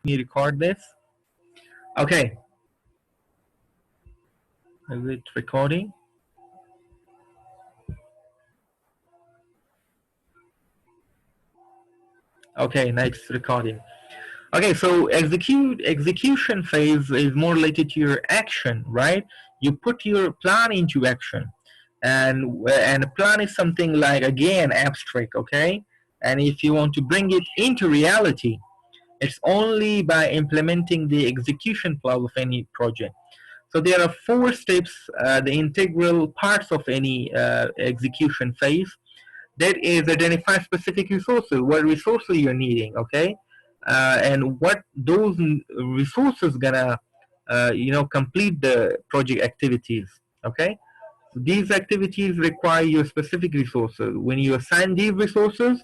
me record this. Okay. Is it recording? Okay, nice recording. Okay, so execution phase is more related to your action, right? You put your plan into action, and a plan is something like, again, abstract, okay? And if you want to bring it into reality, it's only by implementing the execution plan of any project. So there are 4 steps, the integral parts of any execution phase. That is, identify specific resources, what resources you're needing, okay? And what those resources gonna, complete the project activities, okay? So these activities require your specific resources. When you assign these resources,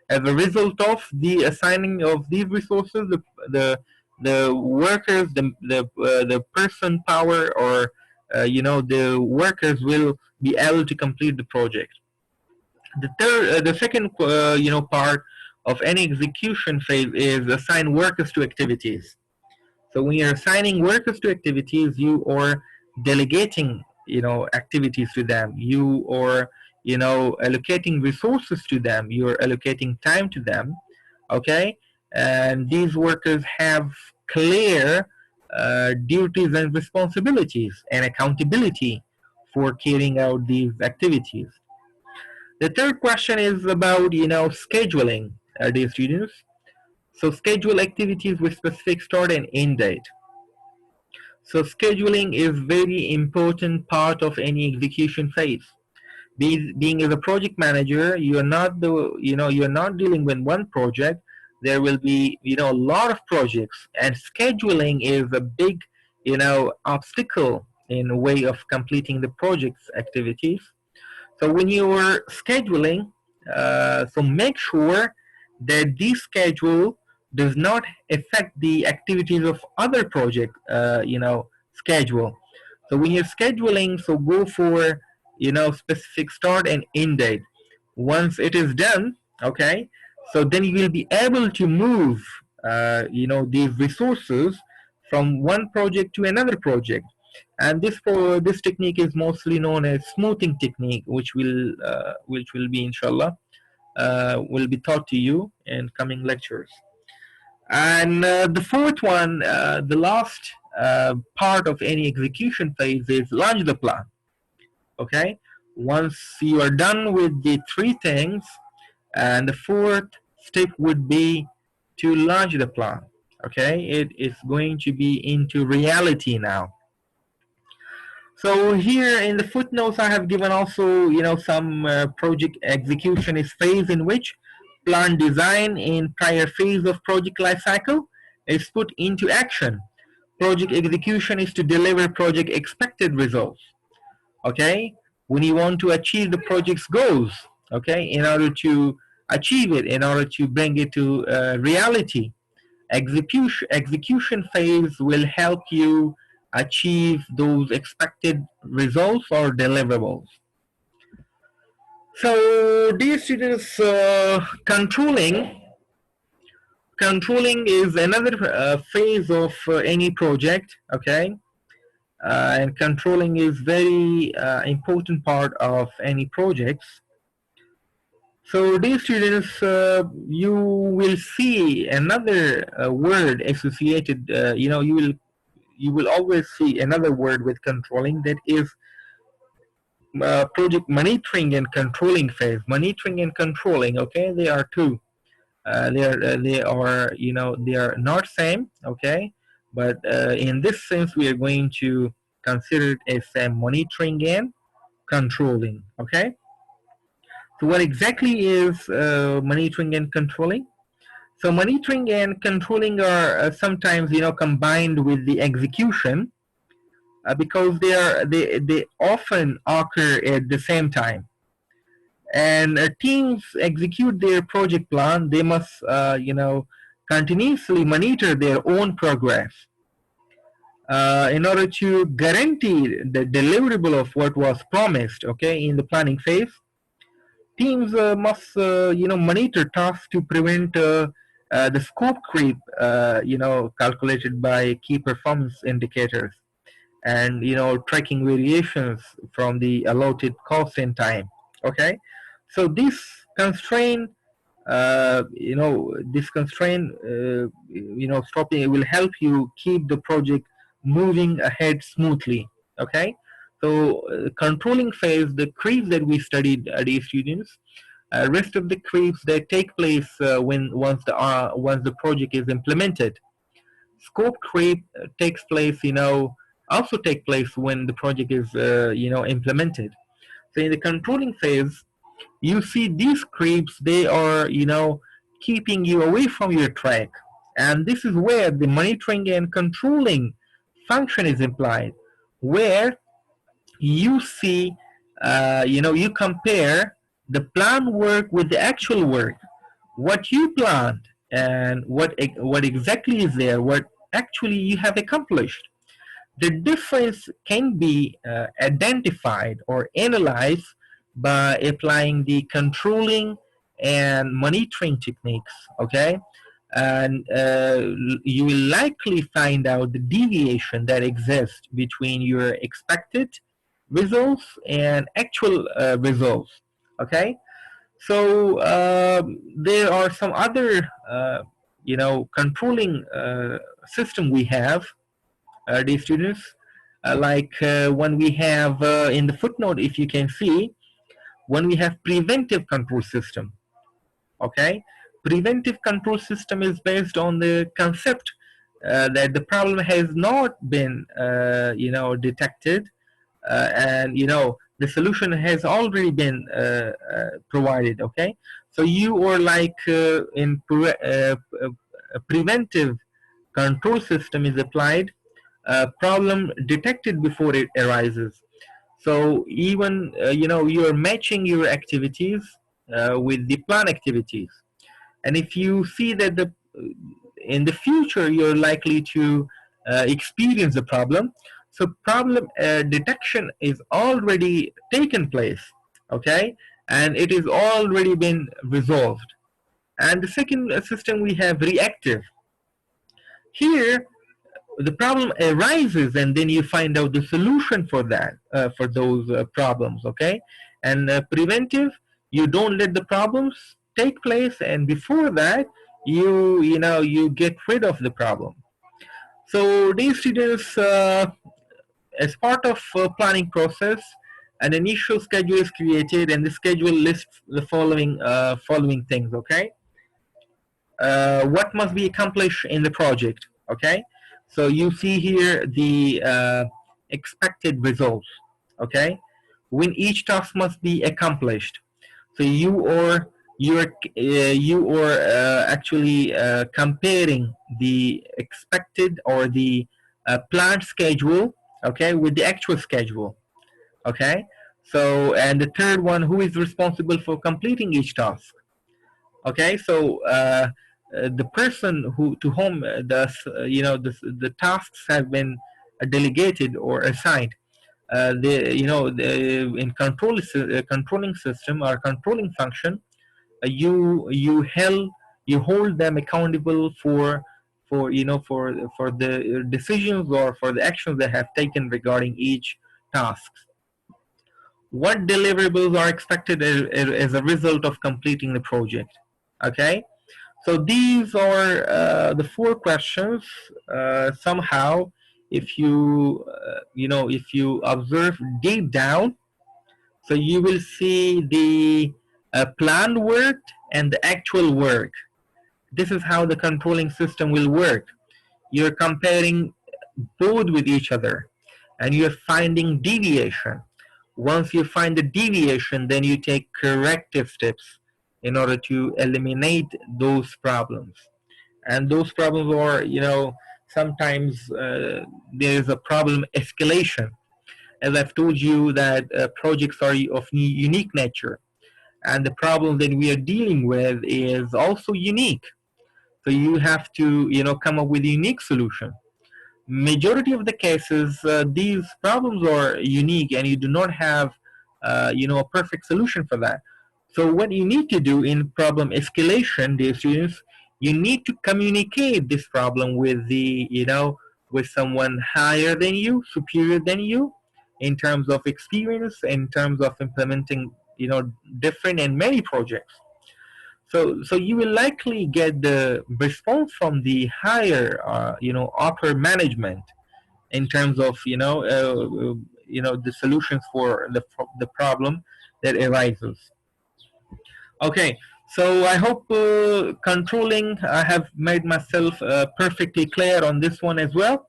as a result of the assigning of these resources, the workers, the person power, or the workers will be able to complete the project. The second part of any execution phase is assign workers to activities. So when you're assigning workers to activities, you are delegating activities to them. You are allocating resources to them. You're allocating time to them. Okay, and these workers have clear duties and responsibilities and accountability for carrying out these activities. The third question is about scheduling, dear students. So schedule activities with specific start and end date. So scheduling is very important part of any execution phase. Being as a project manager, you're not dealing with one project. There will be a lot of projects, and scheduling is a big obstacle in a way of completing the project's activities. So when you are scheduling, so make sure that this schedule does not affect the activities of other project, schedule. So when you're scheduling, so go for, specific start and end date. Once it is done, okay, so then you will be able to move, these resources from one project to another project. And this technique is mostly known as smoothing technique, which will be, inshallah, will be taught to you in coming lectures. And the fourth one, the last part of any execution phase is launch the plan. Okay, once you are done with the 3 things, and the fourth step would be to launch the plan. Okay, it is going to be into reality now. So here in the footnotes, I have given also, some project execution is phase in which plan design in prior phase of project lifecycle is put into action. Project execution is to deliver project expected results. Okay, when you want to achieve the project's goals, okay, in order to achieve it, in order to bring it to reality, execution phase will help you achieve those expected results or deliverables. So, dear students, controlling is another phase of any project, okay? And controlling is very important part of any projects. So, dear students, you will see another word associated. You will always see another word with controlling, that is project monitoring and controlling phase. Monitoring and controlling, okay, they are two. They are not same, okay, but in this sense we are going to consider it as monitoring and controlling, okay. So what exactly is monitoring and controlling? So monitoring and controlling are sometimes combined with the execution, because they often occur at the same time. And teams execute their project plan. They must continuously monitor their own progress in order to guarantee the deliverable of what was promised, okay, in the planning phase. Teams must monitor tasks to prevent The scope creep, calculated by key performance indicators, and tracking variations from the allotted cost in time. Okay, so this constraint, stopping it will help you keep the project moving ahead smoothly. Okay, so controlling phase, the creeps that we studied, dear students, rest of the creeps that take place when once the project is implemented. Scope creep takes place, also take place when the project is implemented. So in the controlling phase, you see these creeps, they are keeping you away from your track, and this is where the monitoring and controlling function is implied, where you see, you compare the planned work with the actual work, what you planned and what exactly is there, what actually you have accomplished. The difference can be identified or analyzed by applying the controlling and monitoring techniques. Okay, and you will likely find out the deviation that exists between your expected results and actual results. Okay, so there are some other controlling system we have, dear students, like when we have in the footnote, if you can see, when we have preventive control system. Okay, preventive control system is based on the concept that the problem has not been detected, and the solution has already been provided. Okay, so you are like a preventive control system is applied, problem detected before it arises. So even you are matching your activities with the plan activities, and if you see that the in the future you're likely to experience a problem, so problem detection is already taken place. Okay, and it is already been resolved. And the second system we have reactive. Here the problem arises and then you find out the solution for that, for those problems. Okay, and preventive, you don't let the problems take place, and before that you get rid of the problem. So these students, as part of planning process, an initial schedule is created, and the schedule lists the following things. Okay, what must be accomplished in the project. Okay, so you see here the expected results. Okay, when each task must be accomplished, so you are actually comparing the expected or the planned schedule, okay, with the actual schedule. Okay, so and the third one, who is responsible for completing each task. Okay, so the person to whom the tasks have been delegated or assigned, in controlling system or controlling function, you hold them accountable for the decisions or for the actions they have taken regarding each task. What deliverables are expected as a result of completing the project. Okay, so these are the four questions. Somehow, if if you observe deep down, so you will see the planned work and the actual work. This is how the controlling system will work. You're comparing both with each other, and you're finding deviation. Once you find the deviation, then you take corrective steps in order to eliminate those problems. And those problems are, sometimes there is a problem escalation. As I've told you that projects are of unique nature, and the problem that we are dealing with is also unique. So you have to, come up with a unique solution. Majority of the cases, these problems are unique, and you do not have, a perfect solution for that. So what you need to do in problem escalation, dear students, You need to communicate this problem with the, with someone higher than you, superior than you, in terms of experience, in terms of implementing, different and many projects. So you will likely get the response from the higher, upper management, in terms of, the solutions for the problem that arises. Okay, so I hope controlling, I have made myself perfectly clear on this one as well.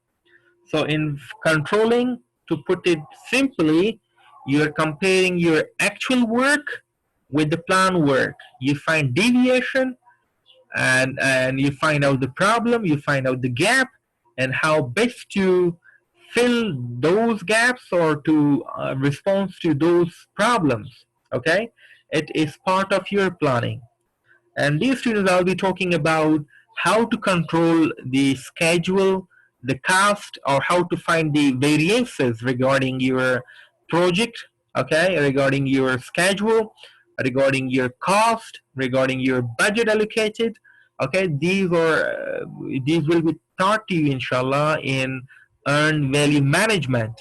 So in controlling, to put it simply, you're comparing your actual work with the plan work. You find deviation, and you find out the problem, you find out the gap, and how best to fill those gaps or to respond to those problems. Okay, it is part of your planning. And these students, I'll be talking about how to control the schedule, the cost, or how to find the variances regarding your project, okay, regarding your schedule, regarding your cost, regarding your budget allocated. Okay, these will be taught to you, inshallah, in earned value management.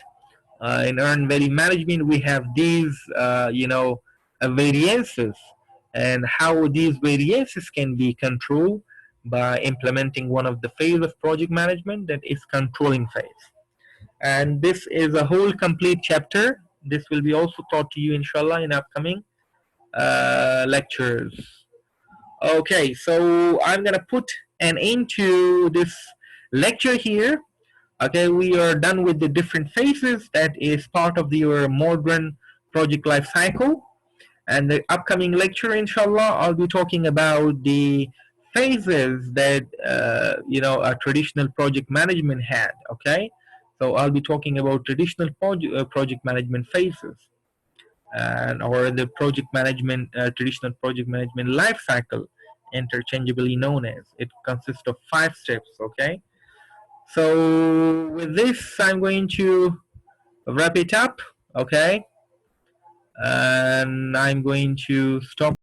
In earned value management, we have these, variances, and how these variances can be controlled by implementing one of the phase of project management, that is controlling phase. And this is a whole complete chapter. This will be also taught to you, inshallah, in upcoming lectures. Okay, so I'm gonna put an end to this lecture here. Okay, we are done with the different phases that is part of your modern project life cycle. And the upcoming lecture, inshallah, I'll be talking about the phases that a traditional project management had. Okay, so I'll be talking about traditional project management phases, and or the project management, traditional project management life cycle, interchangeably known as. It consists of 5 steps. Okay, so with this, I'm going to wrap it up. Okay, and I'm going to stop